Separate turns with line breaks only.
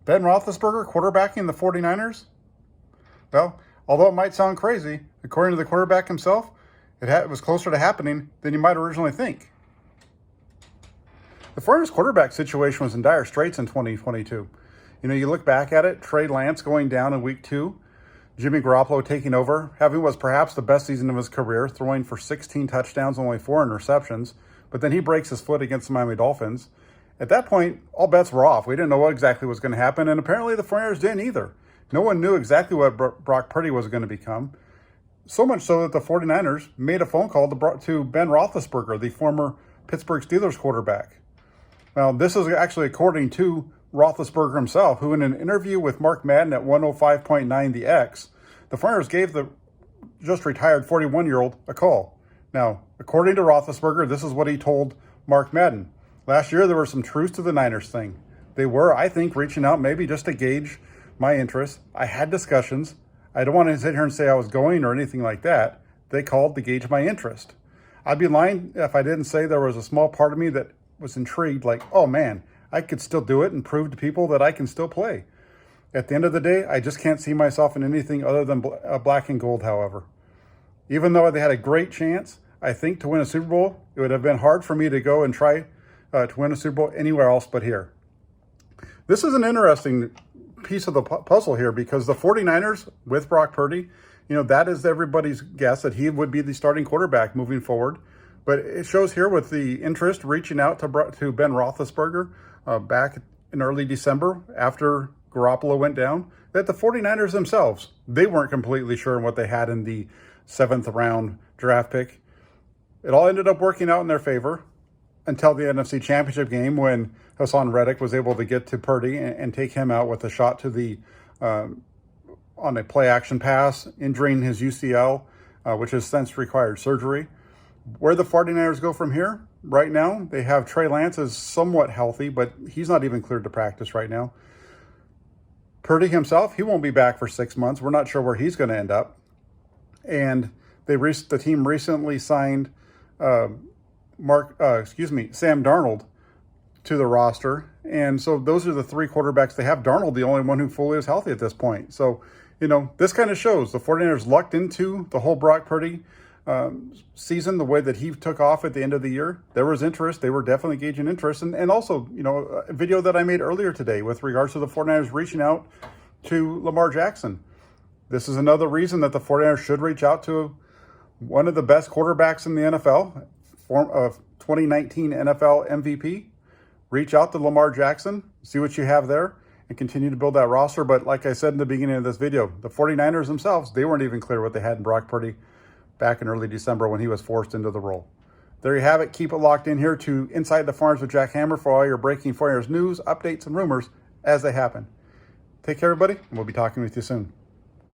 Ben Roethlisberger quarterbacking the 49ers? Well, although it might sound crazy, according to the quarterback himself, it was closer to happening than you might originally think. The 49ers quarterback situation was in dire straits in 2022. You look back at it, Trey Lance going down in week 2, Jimmy Garoppolo taking over, having was perhaps the best season of his career, throwing for 16 touchdowns, only 4 interceptions, but then he breaks his foot against the Miami Dolphins. At that point, all bets were off. We didn't know what exactly was going to happen, and apparently the 49ers didn't either. No one knew exactly what Brock Purdy was going to become. So much so that the 49ers made a phone call to Ben Roethlisberger, the former Pittsburgh Steelers quarterback. Now, this is actually according to Roethlisberger himself, who in an interview with Mark Madden at 105.9 The X, the 49ers gave the just retired 41-year-old a call. Now, according to Roethlisberger, this is what he told Mark Madden. Last year, there was some truth to the Niners thing. They were, I think, reaching out maybe just to gauge my interest. I had discussions. I don't want to sit here and say I was going or anything like that. They called to gauge my interest. I'd be lying if I didn't say there was a small part of me that was intrigued, like, oh man, I could still do it and prove to people that I can still play. At the end of the day, I just can't see myself in anything other than black and gold, however. Even though they had a great chance, I think, to win a Super Bowl, it would have been hard for me to go and try to win a Super Bowl anywhere else but here. This is an interesting piece of the puzzle here because the 49ers with Brock Purdy, that is everybody's guess that he would be the starting quarterback moving forward. But it shows here with the interest reaching out to Ben Roethlisberger back in early December after Garoppolo went down, that the 49ers themselves, they weren't completely sure what they had in the 7th round draft pick. It all ended up working out in their favor until the NFC Championship game when Hassan Reddick was able to get to Purdy and take him out with a shot to the on a play action pass, injuring his UCL, which has since required surgery. Where the 49ers go from here, right now, they have Trey Lance is somewhat healthy, but he's not even cleared to practice right now. Purdy himself, he won't be back for 6 months. We're not sure where he's going to end up. And the team recently signed Sam Darnold to the roster. And so those are the 3 quarterbacks they have. Darnold, the only one who fully is healthy at this point. So, this kind of shows the 49ers lucked into the whole Brock Purdy season, the way that he took off at the end of the year. There was interest. They were definitely gauging interest. And also, a video that I made earlier today with regards to the 49ers reaching out to Lamar Jackson. This is another reason that the 49ers should reach out to one of the best quarterbacks in the NFL, 2019 NFL MVP. Reach out to Lamar Jackson, see what you have there, and continue to build that roster. But like I said in the beginning of this video, the 49ers themselves, they weren't even clear what they had in Brock Purdy back in early December when he was forced into the role. There you have it. Keep it locked in here to Inside the Farms with Jack Hammer for all your breaking 49ers news, updates, and rumors as they happen. Take care, everybody, and we'll be talking with you soon.